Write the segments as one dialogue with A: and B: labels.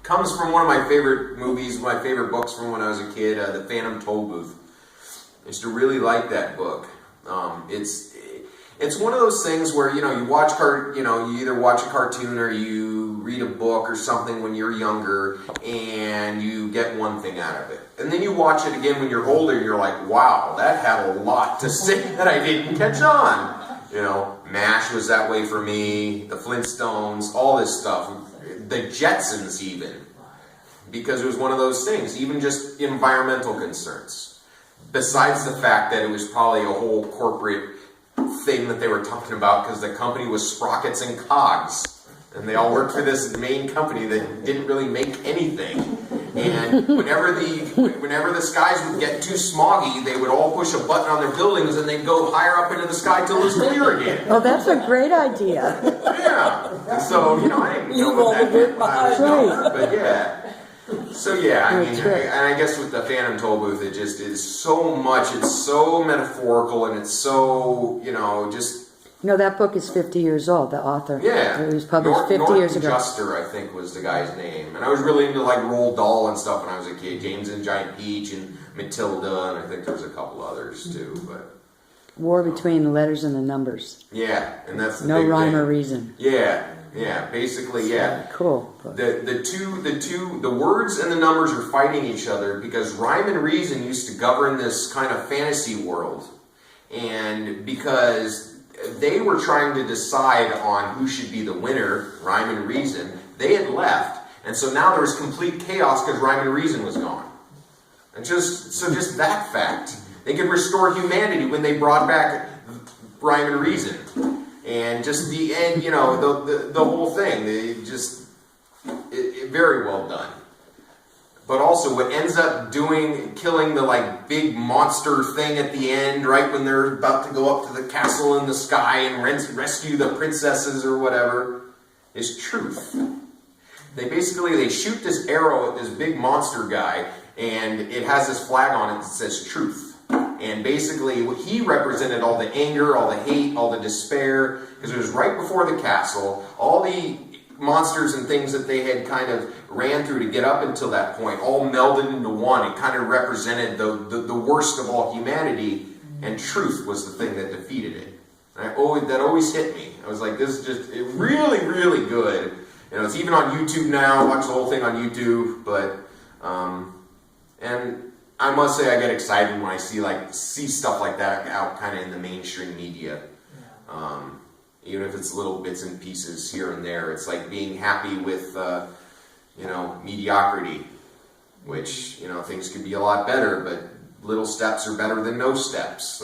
A: comes from one of my favorite movies, my favorite books from when I was a kid, The Phantom Toll Booth. I used to really like that book. It's one of those things where, you either watch a cartoon or you read a book or something when you're younger and you get one thing out of it. And then you watch it again when you're older and you're like, wow, that had a lot to say that I didn't catch on. MASH was that way for me, the Flintstones, all this stuff. The Jetsons even. Because it was one of those things, even just environmental concerns. Besides the fact that it was probably a whole corporate thing that they were talking about because the company was Sprockets and Cogs. And they all worked for this main company that didn't really make anything. And whenever the skies would get too smoggy, they would all push a button on their buildings and they'd go higher up into the sky till it was clear again.
B: Oh, that's a great idea.
A: Yeah. And so, I didn't know what that meant when I was younger, but yeah. So yeah, and I guess with the Phantom Toll Booth, it just is so much. It's so metaphorical, and it's so just.
B: No, that book is 50 years old. The author.
A: Yeah,
B: it was published 50 years ago.
A: Juster, I think, was the guy's name, and I was really into like Roald Dahl and stuff when I was a kid. James and Giant Peach and Matilda, and I think there was a couple others too, but.
B: War between the letters and the numbers.
A: Yeah, and that's the
B: no
A: big
B: rhyme
A: thing.
B: or reason.
A: Yeah, basically, yeah.
B: Cool.
A: The words and the numbers are fighting each other because rhyme and reason used to govern this kind of fantasy world, and because they were trying to decide on who should be the winner, rhyme and reason, they had left, and so now there was complete chaos because rhyme and reason was gone. And just that fact. They could restore humanity when they brought back rhyme and reason. And just the end, the whole thing. It very well done. But also what ends up killing the big monster thing at the end, right when they're about to go up to the castle in the sky and rescue the princesses or whatever, is truth. They shoot this arrow at this big monster guy, and it has this flag on it that says truth. And basically, he represented all the anger, all the hate, all the despair, because it was right before the castle. All the monsters and things that they had kind of ran through to get up until that point all melded into one. It kind of represented the worst of all humanity, and truth was the thing that defeated it. And that always hit me. I was like, this is just really, really good. It's even on YouTube now. I watch the whole thing on YouTube, but and I must say I get excited when I see stuff like that out kind of in the mainstream media. Even if it's little bits and pieces here and there, it's like being happy with mediocrity, which things could be a lot better, but little steps are better than no steps.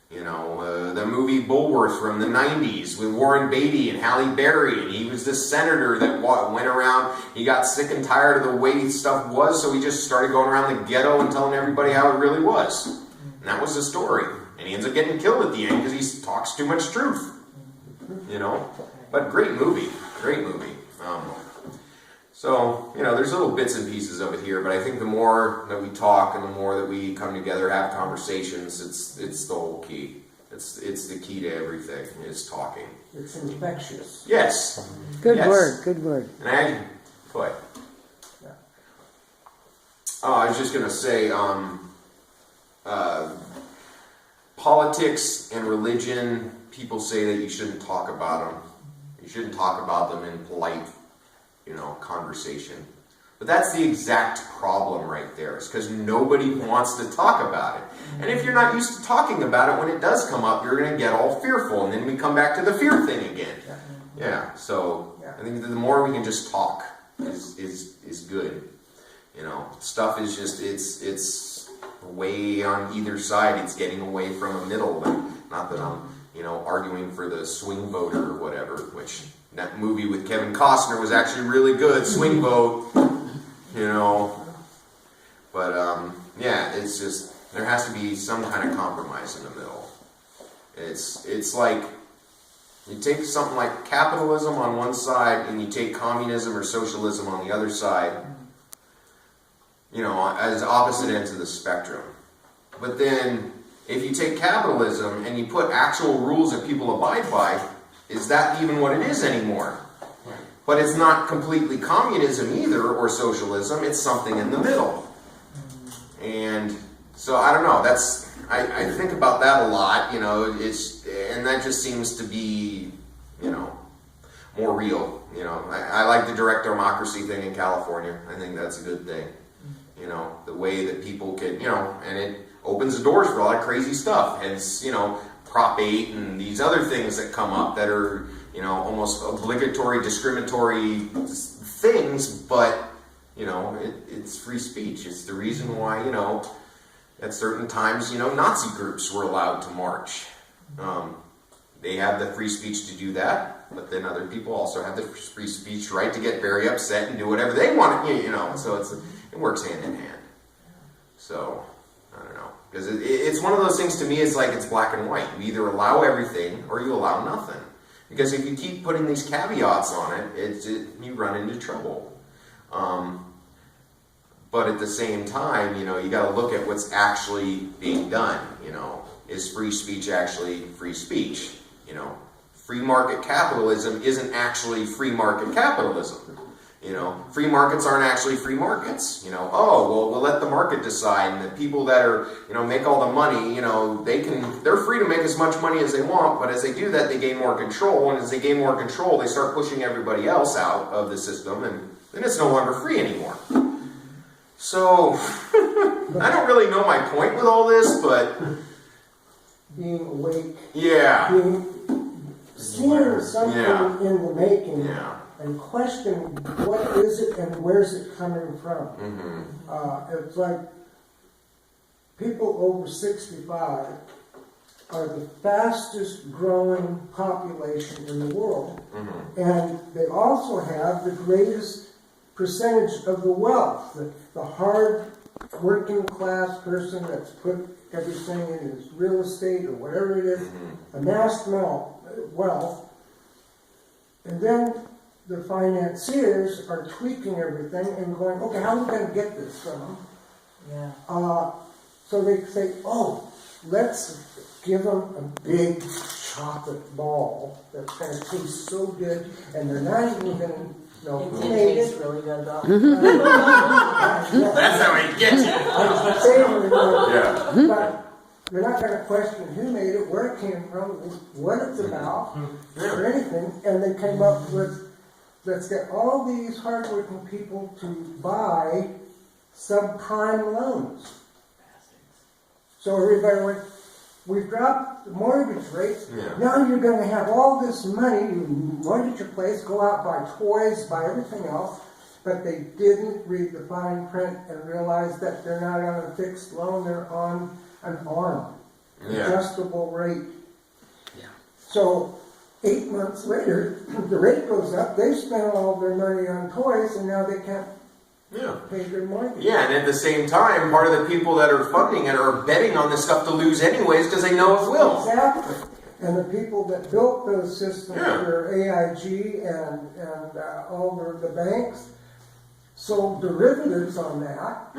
A: The movie Bulworth from the 90s with Warren Beatty and Halle Berry, and he was this senator that went around, he got sick and tired of the way stuff was, so he just started going around the ghetto and telling everybody how it really was. And that was the story. And he ends up getting killed at the end because he talks too much truth. But great movie. So, there's little bits and pieces of it here, but I think the more that we talk and the more that we come together, have conversations, it's the whole key. It's the key to everything, is talking.
C: It's infectious.
A: Yes.
B: Good word.
A: And go ahead.
C: Yeah.
A: I was just going to say, politics and religion, people say that you shouldn't talk about them. You shouldn't talk about them in polite conversation. But that's the exact problem right there. It's because nobody wants to talk about it. And if you're not used to talking about it, when it does come up, you're going to get all fearful. And then we come back to the fear thing again. Yeah. So I think the more we can just talk is good. Stuff is just, it's way on either side. It's getting away from a middle. Not that I'm, arguing for the swing voter or whatever, which that movie with Kevin Costner was actually really good, Swing Vote, But, it's just, there has to be some kind of compromise in the middle. It's like, you take something like capitalism on one side, and you take communism or socialism on the other side, as opposite ends of the spectrum. But then, if you take capitalism and you put actual rules that people abide by, is that even what it is anymore? But it's not completely communism either, or socialism. It's something in the middle. And so I don't know. I think about that a lot. You know, and that just seems to be, you know, more real. You know, I like the direct democracy thing in California. I think that's a good thing. You know, the way that people can, you know, and it opens the doors for a lot of crazy stuff. Hence, you know, Prop 8 and these other things that come up that are, you know, almost obligatory, discriminatory things, but, you know, it's free speech. It's the reason why, you know, at certain times, you know, Nazi groups were allowed to march. They had the free speech to do that, but then other people also have the free speech right to get very upset and do whatever they want, you know, so it works hand in hand. So, I don't know. Because it's one of those things to me, it's like it's black and white. You either allow everything or you allow nothing. Because if you keep putting these caveats on it, you run into trouble. But at the same time, you know, you got to look at what's actually being done. You know, is free speech actually free speech? You know, free market capitalism isn't actually free market capitalism. You know, free markets aren't actually free markets. You know, oh, well, we'll let the market decide, and the people that are, you know, make all the money, you know, they're free to make as much money as they want, but as they do that, they gain more control, and as they gain more control, they start pushing everybody else out of the system, and then it's no longer free anymore. So, I don't really know my point with all this, but
C: being awake,
A: yeah,
C: seeing something in the making,
A: yeah.
C: And question what is it and where's it coming from. It's like people over 65 are the fastest growing population in the world, and they also have the greatest percentage of the wealth. The hard working class person that's put everything in his real estate or whatever it is, amassed wealth, and then the financiers are tweaking everything and going, okay, how are we going to get this from them? Yeah. So they say, oh, let's give them a big chocolate ball that's going to taste so good, and they're not even going to know who made it.
D: Really good though.
A: That's how we get you.
C: I'm saying,
A: Yeah.
C: but they're not going to question who made it, where it came from, what it's about, or anything, and they came up with, let's get all these hardworking people to buy subprime loans. So everybody went, we've dropped the mortgage rates, now you're going to have all this money, you mortgage your place, go out, buy toys, buy everything else, but they didn't read the fine print and realize that they're not on a fixed loan, they're on an ARM, adjustable rate. Yeah. So 8 months later, the rate goes up, they spent all their money on toys, and now they can't pay their mortgage.
A: Yeah, and at the same time, part of the people that are funding it are betting on this stuff to lose anyways because they know it will.
C: Exactly. And the people that built those systems for AIG and all the banks sold derivatives on that.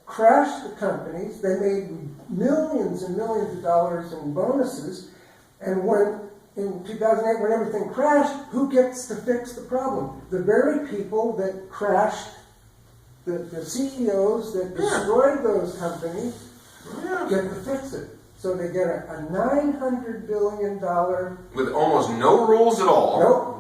C: Crashed the companies. They made millions and millions of dollars in bonuses. And when in 2008, when everything crashed, who gets to fix the problem? The very people that crashed, the CEOs that destroyed those companies, get to fix it. So they get a $900 billion...
A: With almost no rules at all.
C: Nope.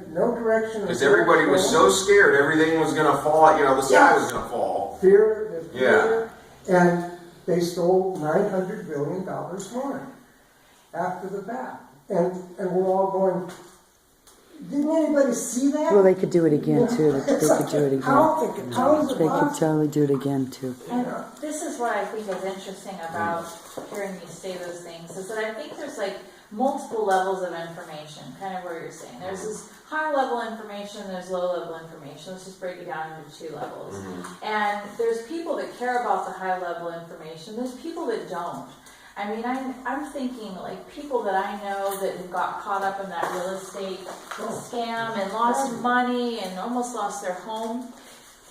C: No direction.
A: Because everybody was so scared everything was going to fall, you know, the sky was going to fall.
C: Fear. And they stole $900 billion more after the fact. And we're all going, didn't anybody see that?
B: Well, they could do it again, too. They could do it again.
C: How is it
B: They could
C: possible?
B: totally do it again, too.
D: And this is what I think is interesting about hearing you say those things, is that I think there's like multiple levels of information, kind of where you're saying. There's this high level information, there's low level information. Let's just break it down into two levels. And there's people that care about the high level information, there's people that don't. I mean, I'm thinking like people that I know that got caught up in that real estate scam and lost money and almost lost their home.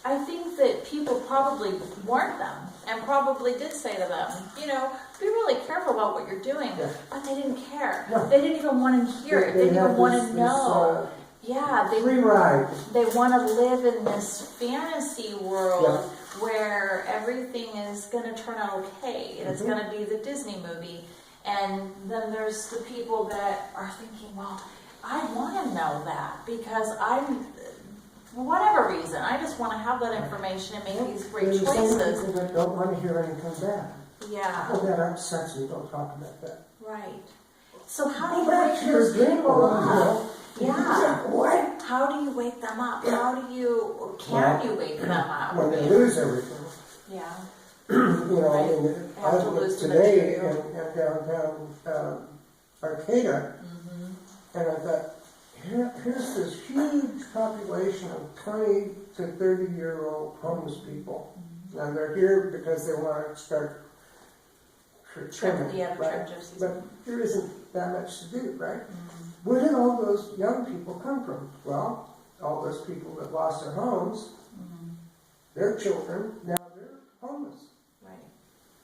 D: I think that people probably warned them and probably did say to them, you know, be really careful about what you're doing.
C: Yeah.
D: But they didn't care.
C: No.
D: They didn't even want to hear it. They didn't even want to know. Yeah,
C: free ride.
D: they want to live in this fantasy world where everything is going to turn out okay. It's going to be the Disney movie. And then there's the people that are thinking, well, I want to know that because I'm, for whatever reason, I just want to have that information and make these great
C: There's some
D: choices.
C: people that don't want to hear anything bad.
D: Yeah,
C: Oh, that upsets me. Don't talk about that.
D: right. So how do
C: Go
D: you
C: back
D: wake
C: to your
D: those
C: game,
D: people
C: you
D: up?
C: know.
D: Yeah.
C: What?
D: How do you wake them up? How do you, or can you wake them up?
C: When they lose everything.
D: Yeah.
C: You know,
D: Right.
C: I mean,
D: They have to
C: I
D: lose
C: was
D: the
C: today
D: material.
C: in downtown Arcata, and I thought, here's this huge population of 20 to 30-year-old homeless people. And they're here because they want to start trimming,
D: Yeah, the
C: right?
D: trim gypsies.
C: But there isn't that much to do, right? Where did all those young people come from? Well, all those people that lost their homes, their children, now they're homeless.
D: Right.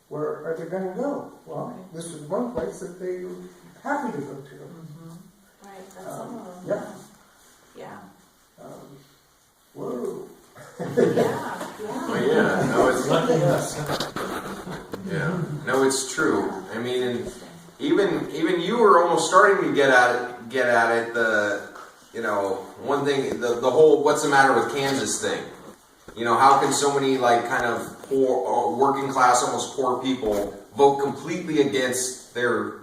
C: Where are they going to go? Well,
D: Right.
C: this is one place that they were happy to go to.
D: Right, that's some of them.
C: Yep.
D: Yeah.
C: Whoa.
D: Yeah,
A: Oh,
D: yeah.
A: yeah, no, it's
E: Lucky us.
A: yeah, no, it's true. I mean, and even you were almost starting to get at it. The one thing, the whole "what's the matter with Kansas" thing. You know, how can so many like kind of poor, working class, almost poor people vote completely against their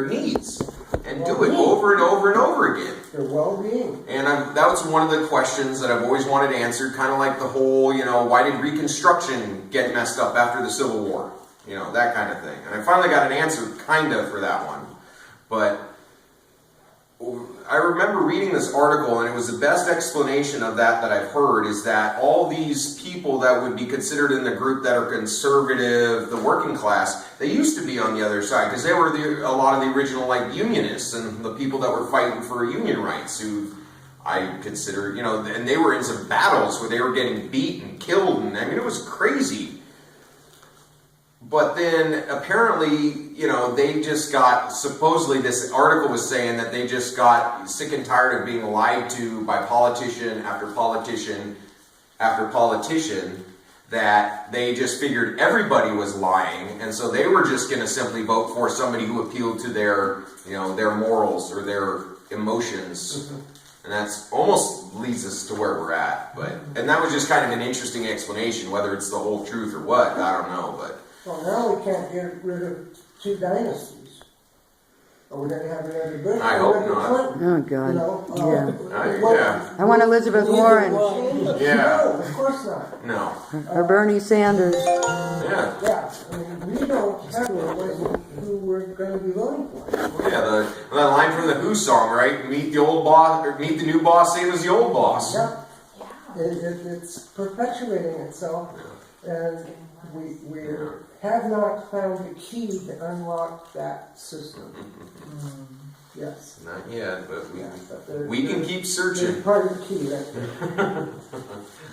A: needs and do it over and over and over again?
C: Their well-being.
A: And that was one of the questions that I've always wanted answered, kind of like the whole, why did Reconstruction get messed up after the Civil War? You know, that kind of thing. And I finally got an answer, kind of, for that one. But I remember reading this article, and it was the best explanation of that I've heard, is that all these people that would be considered in the group that are conservative, the working class, they used to be on the other side, because they were a lot of the original unionists and the people that were fighting for union rights, who I consider, and they were in some battles where they were getting beat and killed, and I mean, it was crazy. But then apparently, they just got, supposedly this article was saying that they just got sick and tired of being lied to by politician after politician after politician, that they just figured everybody was lying, and so they were just going to simply vote for somebody who appealed to their morals or their emotions. And that's almost leads us to where we're at. And that was just kind of an interesting explanation, whether it's the whole truth or what, I don't know, but
C: Well, now we can't get rid of two dynasties. Are we going to have another Bush?
A: I
C: or
A: hope
C: another
A: not.
C: Clinton?
B: Oh, God.
A: Yeah.
B: I want Elizabeth Warren
A: Yeah.
C: No, of course not.
A: No.
B: or Bernie Sanders.
A: Yeah.
C: Yeah, I mean, we don't have who we're going to be voting for.
A: Yeah, the line from the Who song, right? Meet the old boss, or meet the new boss, same as the old boss.
C: Yeah,
D: Yeah.
C: it's perpetuating itself, and we have not found the key to unlock that system. Yes.
A: Not yet, but
C: Yeah, but there-
A: we can keep
C: there's
A: searching.
C: part of the key right there.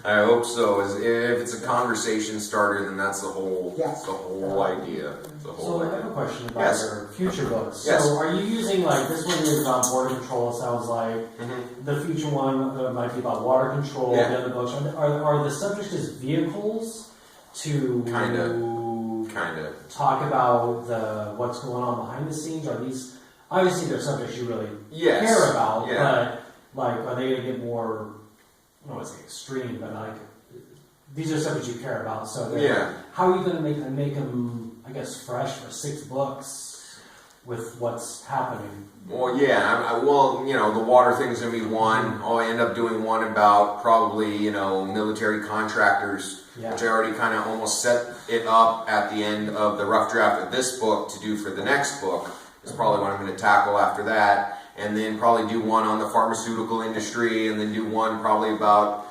A: I hope so. If it's a conversation starter, then that's the whole
C: Yes.
A: idea. The whole
E: So I have a
A: idea.
E: question about
A: Yes.
E: your future books.
A: Yes.
E: So are you using this one is about border control? It sounds like the future one might be about water control.
A: Yeah.
E: The other books are the subjects as vehicles to
A: Kinda.
E: talk about what's going on behind the scenes? Are these obviously they're subjects you really
A: Yes.
E: care about,
A: Yeah.
E: but are they going to get more? I don't want to say extreme, but these are subjects you care about. So
A: Yeah.
E: how are you going to make them? I guess fresh for 6 books with what's happening.
A: Well, yeah. The water thing's gonna be one. I'll end up doing one about probably military contractors,
E: Yeah.
A: which I already kind of almost set it up at the end of the rough draft of this book to do for the next book. Is probably what I'm going to tackle after that, and then probably do one on the pharmaceutical industry, and then do one probably about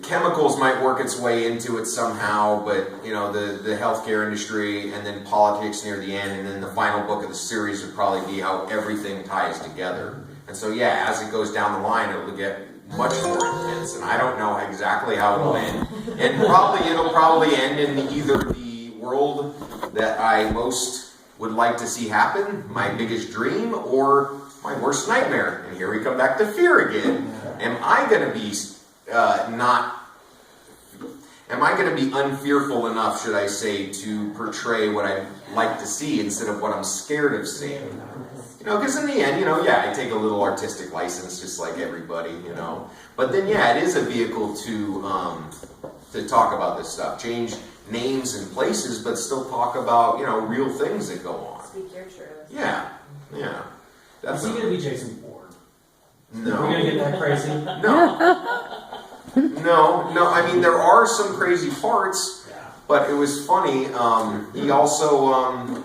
A: chemicals might work its way into it somehow, but the healthcare industry, and then politics near the end, and then the final book of the series would probably be how everything ties together. And so as it goes down the line, it'll get much more intense, and I don't know exactly how it'll end. And it'll probably end in either the world that I most would like to see happen, my biggest dream, or my worst nightmare. And here we come back to fear again. Am I going to be Am I going to be unfearful enough, should I say, to portray what I like to see instead of what I'm scared of seeing? You know, because in the end, I take a little artistic license, just like everybody, But then, it is a vehicle to talk about this stuff, change names and places, but still talk about real things that go on.
D: Speak your truth.
A: Yeah.
E: Is he going to be Jason Bourne?
A: No.
E: Are we going to get that crazy?
A: No. I mean, there are some crazy parts, but it was funny. He also,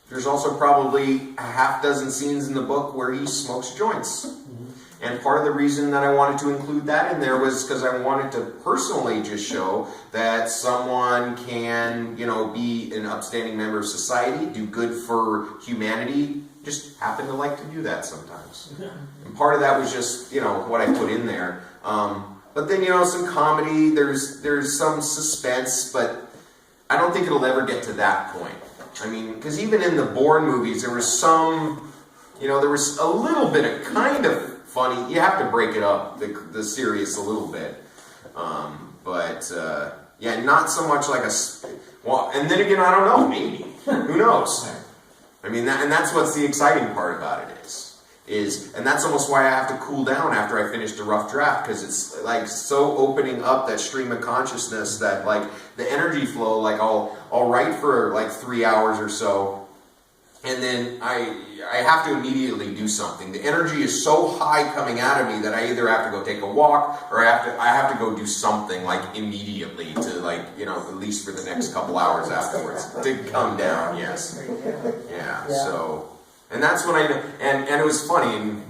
A: there's also probably a half dozen scenes in the book where he smokes joints. Mm-hmm. And part of the reason that I wanted to include that in there was because I wanted to personally just show that someone can, be an upstanding member of society, do good for humanity, just happen to like to do that sometimes. And part of that was just, what I put in there. But then, some comedy, there's some suspense, but I don't think it'll ever get to that point. I mean, because even in the Bourne movies, there was some, there was a little bit of kind of funny. You have to break it up, the serious a little bit. But not so much like and then again, I don't know, maybe. Who knows? I mean, and that's what's the exciting part about it and that's almost why I have to cool down after I finished a rough draft, because it's like so opening up that stream of consciousness that like the energy flow, like I'll write for like 3 hours or so, and then I have to immediately do something. The energy is so high coming out of me that I either have to go take a walk or I have to go do something like immediately to like, at least for the next couple hours afterwards to come down. Yes. Yeah. So, and that's when and it was funny, and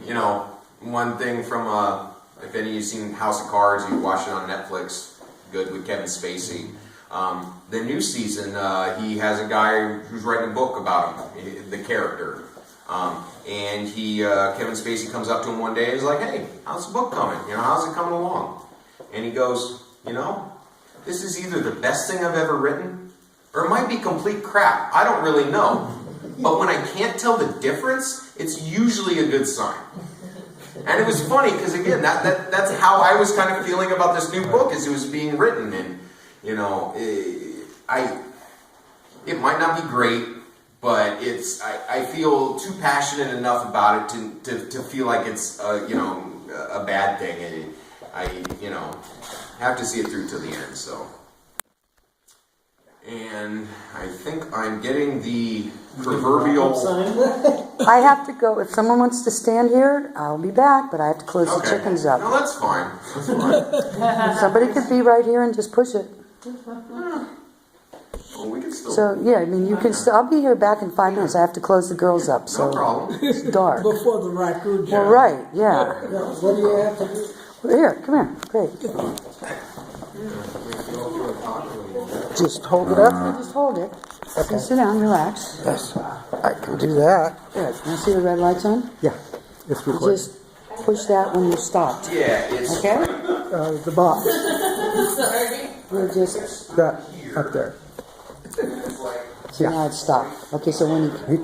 A: one thing from if any of you've seen House of Cards, you watched it on Netflix, good, with Kevin Spacey. The new season, he has a guy who's writing a book about him, the character. And Kevin Spacey comes up to him one day and is like, "Hey, how's the book coming? How's it coming along?" And he goes, "This is either the best thing I've ever written, or it might be complete crap. I don't really know. But when I can't tell the difference, it's usually a good sign." And it was funny, because again, that's how I was kind of feeling about this new book as it was being written. And it might not be great, but I feel too passionate enough about it to feel like it's a bad thing, and I have to see it through to the end. So, and I think I'm getting the proverbial.
B: I have to go. If someone wants to stand here, I'll be back, but I have to close the chickens up.
A: No, that's fine. That's fine.
B: Somebody could be right here and just push it.
A: Well, we can still.
B: So, I mean, you can still. I'll be here back in 5 minutes. I have to close the girls up, so
A: No problem.
B: it's dark.
C: Before the raccoon.
B: Well, right, yeah.
C: Yeah, what do you have to do?
B: Well, here, come here. Great. Just hold it up. Just hold it. Okay. Sit down, relax.
C: Yes, I can do that.
B: Good. Now see the red lights on?
C: Yeah, it's
B: You
C: recording.
B: just push that when you stopped.
A: Yeah, it's
B: Okay?
C: The box,
B: We're just.
C: that up there.
B: So now it's stopped. Okay, so when you.